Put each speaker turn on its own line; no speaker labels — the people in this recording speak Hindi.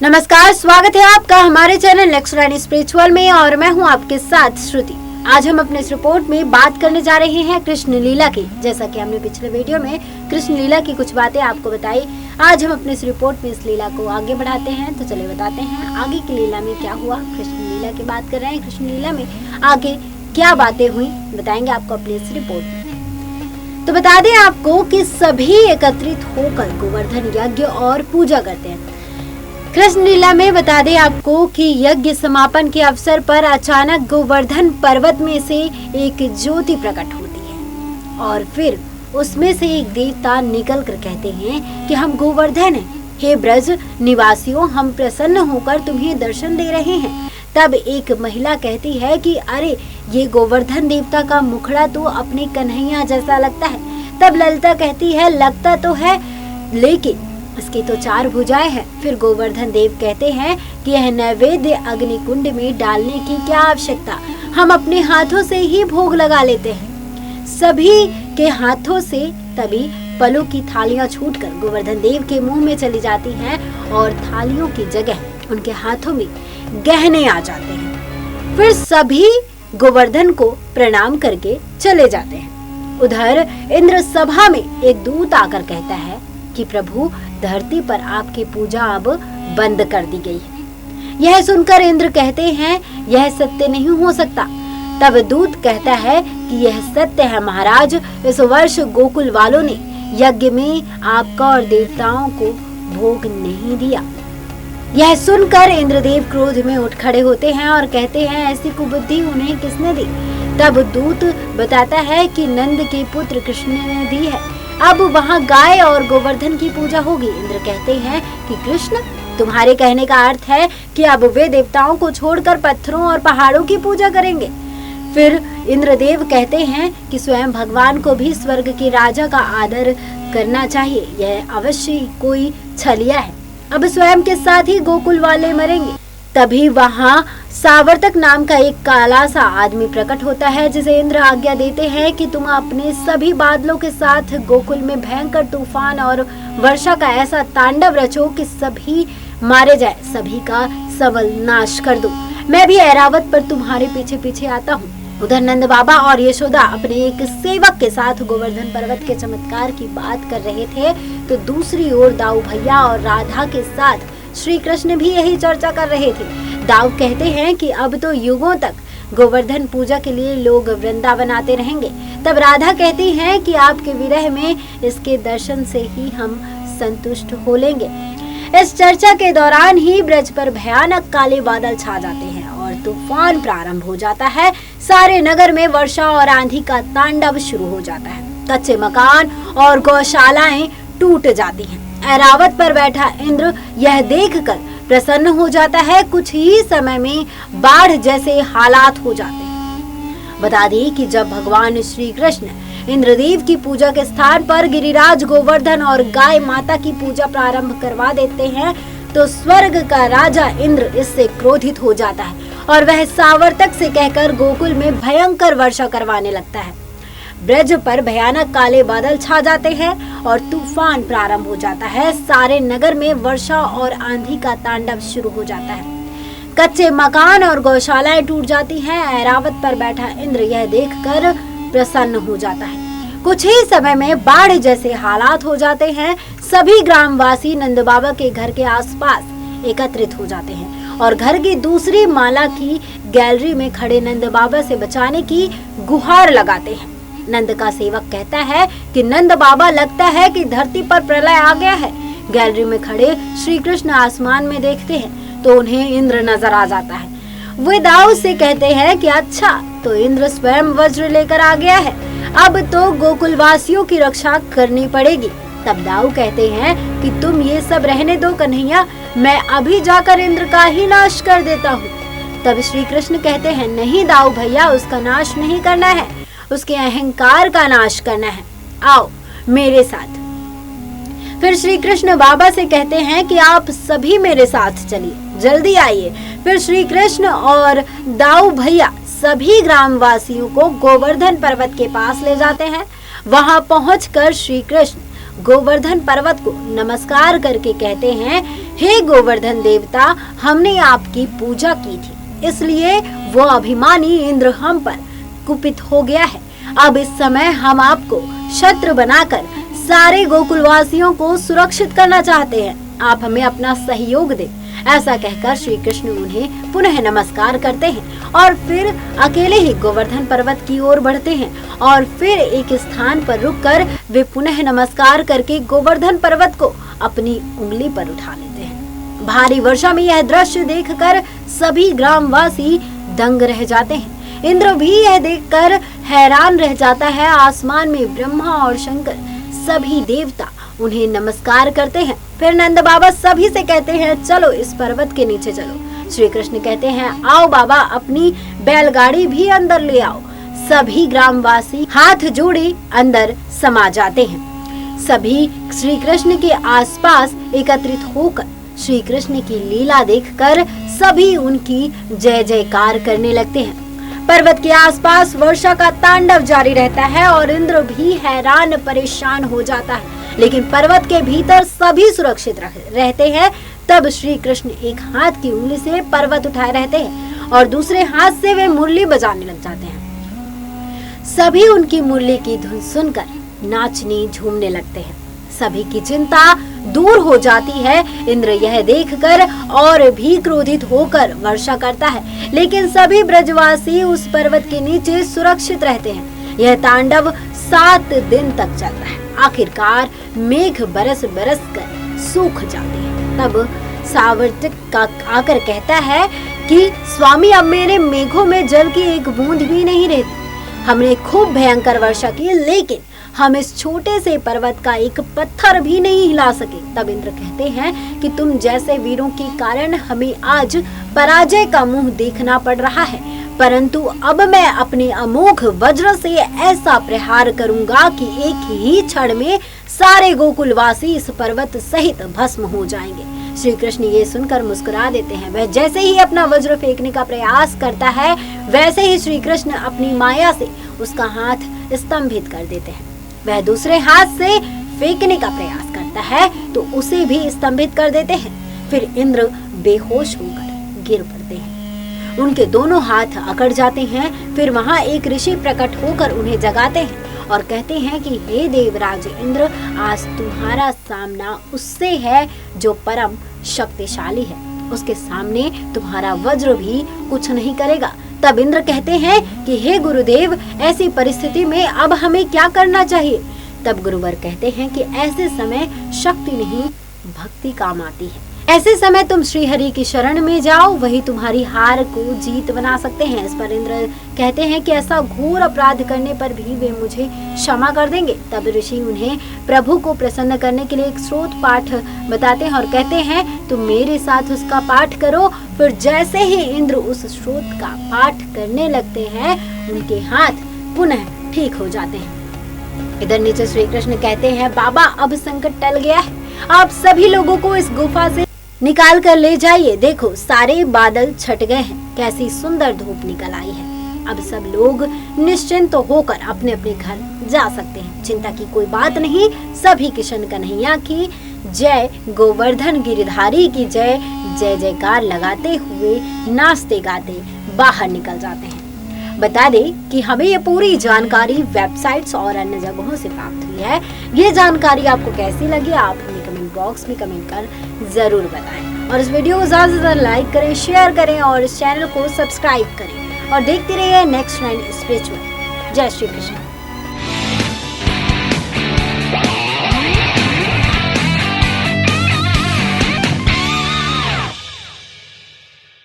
नमस्कार, स्वागत है आपका हमारे चैनल नेक्स्ट रानी स्पिरिचुअल में और मैं हूं आपके साथ श्रुति। आज हम अपने इस रिपोर्ट में बात करने जा रहे हैं कृष्ण लीला की। जैसा कि हमने पिछले वीडियो में कृष्ण लीला की कुछ बातें आपको बताई, आज हम अपने इस रिपोर्ट में इस लीला को आगे बढ़ाते हैं। तो चलिए बताते हैं आगे की लीला में क्या हुआ। कृष्ण लीला की बात कर रहे हैं, कृष्ण लीला में आगे क्या बातें हुई बताएंगे आपको अपनी इस रिपोर्ट में। तो बता दें आपको कि सभी एकत्रित होकर गोवर्धन यज्ञ और पूजा करते हैं। कृष्ण लीला में बता दें आपको कि यज्ञ समापन के अवसर पर अचानक गोवर्धन पर्वत में से एक ज्योति प्रकट होती है और फिर उसमें से एक देवता निकल कर कहते हैं कि हम गोवर्धन हैं, हे ब्रज निवासियों, हम प्रसन्न होकर तुम्हें दर्शन दे रहे हैं। तब एक महिला कहती है कि अरे, ये गोवर्धन देवता का मुखड़ा तो अपने कन्हैया जैसा लगता है। तब ललिता कहती है, लगता तो है लेकिन इसकी तो 4 भुजाएं हैं। फिर गोवर्धन देव कहते हैं कि यह नैवेद्य अग्निकुंड में डालने की क्या आवश्यकता, हम अपने हाथों से ही भोग लगा लेते हैं। सभी के हाथों से तभी फलों की थालियां छूटकर गोवर्धन देव के मुंह में चली जाती हैं और थालियों की जगह उनके हाथों में गहने आ जाते हैं। फिर सभी गोवर्धन को प्रणाम करके चले जाते हैं। उधर इंद्र सभा में एक दूत आकर कहता है कि प्रभु, धरती पर आपकी पूजा अब बंद कर दी गई है। यह सुनकर इंद्र कहते हैं, यह सत्य नहीं हो सकता। तब दूत कहता है कि यह सत्य है महाराज, इस वर्ष गोकुल वालों ने यज्ञ में आपका और देवताओं को भोग नहीं दिया। यह सुनकर इंद्रदेव क्रोध में उठ खड़े होते हैं और कहते हैं, ऐसी कुबुद्धि उन्हें किसने दी। तब दूत बताता है कि नंद के पुत्र कृष्ण ने दी है। अब वहाँ गाय और गोवर्धन की पूजा होगी। इंद्र कहते हैं कि कृष्ण, तुम्हारे कहने का अर्थ है कि अब वे देवताओं को छोड़कर पत्थरों और पहाड़ों की पूजा करेंगे। फिर इंद्रदेव कहते हैं कि स्वयं भगवान को भी स्वर्ग के राजा का आदर करना चाहिए, यह अवश्य कोई छलिया है। अब स्वयं के साथ ही गोकुल वाले मरेंगे। तभी वहाँ सावर्तक नाम का एक काला सा आदमी प्रकट होता है, जिसे इंद्र आज्ञा देते हैं कि तुम अपने सभी बादलों के साथ गोकुल में भयंकर तूफान और वर्षा का ऐसा तांडव रचो कि सभी मारे जाए, सभी का सबल नाश कर दो। मैं भी ऐरावत पर तुम्हारे पीछे पीछे आता हूँ। उधर नंद बाबा और यशोदा अपने एक सेवक के साथ गोवर्धन पर्वत के चमत्कार की बात कर रहे थे, तो दूसरी ओर दाऊ भैया और राधा के साथ श्री कृष्ण भी यही चर्चा कर रहे थे। दाऊ कहते हैं कि अब तो युगों तक गोवर्धन पूजा के लिए लोग वृंदावन आते रहेंगे। तब राधा कहती हैं कि आपके विरह में इसके दर्शन से ही हम संतुष्ट हो लेंगे। इस चर्चा के दौरान ही ब्रज पर भयानक काले बादल छा जाते हैं और तूफान प्रारंभ हो जाता है। सारे नगर में वर्षा और आंधी का तांडव शुरू हो जाता है। कच्चे मकान और गौशालाएं टूट जाती हैं। ऐरावत पर बैठा इंद्र यह देखकर प्रसन्न हो जाता है। कुछ ही समय में बाढ़ जैसे हालात हो जाते हैं। बता दें कि जब भगवान श्री कृष्ण इंद्रदेव की पूजा के स्थान पर गिरिराज गोवर्धन और गाय माता की पूजा प्रारंभ करवा देते हैं, तो स्वर्ग का राजा इंद्र इससे क्रोधित हो जाता है और वह सावर्तक से कहकर गोकुल में भयंकर वर्षा करवाने लगता है। ब्रज पर भयानक काले बादल छा जाते हैं और तूफान प्रारंभ हो जाता है। सारे नगर में वर्षा और आंधी का तांडव शुरू हो जाता है। कच्चे मकान और गौशालाएं टूट जाती हैं। ऐरावत पर बैठा इंद्र यह देखकर प्रसन्न हो जाता है। कुछ ही समय में बाढ़ जैसे हालात हो जाते हैं। सभी ग्रामवासी नंद बाबा के घर के आसपास एकत्रित हो जाते हैं और घर की दूसरी माला की गैलरी में खड़े नंद बाबा से बचाने की गुहार लगाते हैं। नंद का सेवक कहता है कि नंद बाबा, लगता है कि धरती पर प्रलय आ गया है। गैलरी में खड़े श्री कृष्ण आसमान में देखते हैं तो उन्हें इंद्र नजर आ जाता है। वे दाऊ से कहते हैं कि अच्छा, तो इंद्र स्वयं वज्र लेकर आ गया है, अब तो गोकुल वासियों की रक्षा करनी पड़ेगी। तब दाऊ कहते हैं कि तुम ये सब रहने दो कन्हैया, मैं अभी जाकर इंद्र का ही नाश कर देता हूँ। तब श्री कृष्ण कहते हैं, नहीं दाऊ भैया, उसका नाश नहीं करना है, उसके अहंकार का नाश करना है, आओ मेरे साथ। फिर श्री कृष्ण बाबा से कहते हैं कि आप सभी मेरे साथ चलिए, जल्दी आइए। फिर श्री कृष्ण और दाऊ भैया सभी ग्रामवासियों को गोवर्धन पर्वत के पास ले जाते हैं। वहां पहुंचकर श्री कृष्ण गोवर्धन पर्वत को नमस्कार करके कहते हैं, हे गोवर्धन देवता, हमने आपकी पूजा की थी, इसलिए वो अभिमानी इंद्र हम पर कुपित हो गया है। अब इस समय हम आपको शत्रु बनाकर सारे गोकुलवासियों को सुरक्षित करना चाहते हैं, आप हमें अपना सहयोग दें। ऐसा कहकर श्री कृष्ण उन्हें पुनः नमस्कार करते हैं और फिर अकेले ही गोवर्धन पर्वत की ओर बढ़ते हैं और फिर एक स्थान पर रुककर वे पुनः नमस्कार करके गोवर्धन पर्वत को अपनी उंगली पर उठा लेते हैं। भारी वर्षा में यह दृश्य देखकर सभी ग्रामवासी दंग रह जाते हैं। इंद्र भी यह देखकर हैरान रह जाता है। आसमान में ब्रह्मा और शंकर सभी देवता उन्हें नमस्कार करते हैं। फिर नंद बाबा सभी से कहते हैं, चलो इस पर्वत के नीचे चलो। श्री कृष्ण कहते हैं, आओ बाबा, अपनी बैलगाड़ी भी अंदर ले आओ। सभी ग्रामवासी हाथ जोड़े अंदर समा जाते हैं। सभी श्री कृष्ण के आसपास एकत्रित होकर श्री कृष्ण की लीला देखकर सभी उनकी जय जयकार करने लगते हैं। पर्वत के आसपास वर्षा का तांडव जारी रहता है और इंद्र भी हैरान परेशान हो जाता है, लेकिन पर्वत के भीतर सभी सुरक्षित रहते हैं। तब श्री कृष्ण एक हाथ की उंगली से पर्वत उठाए रहते हैं और दूसरे हाथ से वे मुरली बजाने लग जाते हैं। सभी उनकी मुरली की धुन सुनकर नाचने झूमने लगते हैं। सभी की चिंता दूर हो जाती है। इंद्र यह देखकर और भी क्रोधित होकर वर्षा करता है, लेकिन सभी ब्रजवासी उस पर्वत के नीचे सुरक्षित रहते हैं। यह तांडव 7 दिन तक चलता है। आखिरकार मेघ बरस बरस कर सूख जाते हैं। तब सावर्तिक आकर कहता है कि स्वामी, अब मेरे मेघों में जल की एक बूंद भी नहीं रहती। हमने खूब भयंकर वर्षा की, लेकिन हम इस छोटे से पर्वत का एक पत्थर भी नहीं हिला सके। तब इंद्र कहते हैं कि तुम जैसे वीरों के कारण हमें आज पराजय का मुंह देखना पड़ रहा है, परंतु अब मैं अपने अमोघ वज्र से ऐसा प्रहार करूंगा कि एक ही क्षण में सारे गोकुलवासी इस पर्वत सहित भस्म हो जाएंगे। श्री कृष्ण ये सुनकर मुस्कुरा देते हैं। वह जैसे ही अपना वज्र फेंकने का प्रयास करता है, वैसे ही श्री कृष्ण अपनी माया से उसका हाथ स्तंभित कर देते हैं। वह दूसरे हाथ से फेंकने का प्रयास करता है तो उसे भी स्तंभित कर देते हैं। फिर इंद्र बेहोश होकर गिर पड़ते हैं। उनके दोनों हाथ अकड़ जाते हैं। फिर वहां एक ऋषि प्रकट होकर उन्हें जगाते हैं और कहते हैं कि हे देवराज इंद्र, आज तुम्हारा सामना उससे है जो परम शक्तिशाली है। उसके सामने तुम्हारा वज्र भी कुछ नहीं करेगा। तब इंद्र कहते हैं कि हे गुरुदेव, ऐसी परिस्थिति में अब हमें क्या करना चाहिए? तब गुरुवर कहते हैं कि ऐसे समय शक्ति नहीं, भक्ति काम आती है। ऐसे समय तुम श्री हरि की शरण में जाओ, वही तुम्हारी हार को जीत बना सकते हैं। इस पर इंद्र कहते हैं कि ऐसा घोर अपराध करने पर भी वे मुझे क्षमा कर देंगे। तब ऋषि उन्हें प्रभु को प्रसन्न करने के लिए एक स्रोत पाठ बताते हैं और कहते हैं तुम मेरे साथ उसका पाठ करो। फिर जैसे ही इंद्र उस स्रोत का पाठ करने लगते हैं, उनके हाथ पुनः ठीक हो जाते हैं। इधर नीचे श्री कृष्ण कहते हैं, बाबा अब संकट टल गया है, आप सभी लोगों को इस गुफा से निकाल कर ले जाइए। देखो सारे बादल छट गए हैं, कैसी सुंदर धूप निकल आई है। अब सब लोग निश्चिंत होकर अपने अपने घर जा सकते हैं। चिंता की कोई बात नहीं। सभी किशन कन्हैया की जय, गोवर्धन गिरिधारी की जय, जय जयकार लगाते हुए नाचते गाते बाहर निकल जाते हैं। बता दें कि हमें ये पूरी जानकारी वेबसाइट्स और अन्य जगहों से प्राप्त हुई है। ये जानकारी आपको कैसी लगी, आप हमें कमेंट बॉक्स में कमेंट कर जरूर बताएं और इस वीडियो को ज्यादा से ज्यादा लाइक करें, शेयर करें और इस चैनल को सब्सक्राइब करें और देखते रहिए नेक्स्ट 9 स्पिरिचुअल। जय श्री कृष्ण।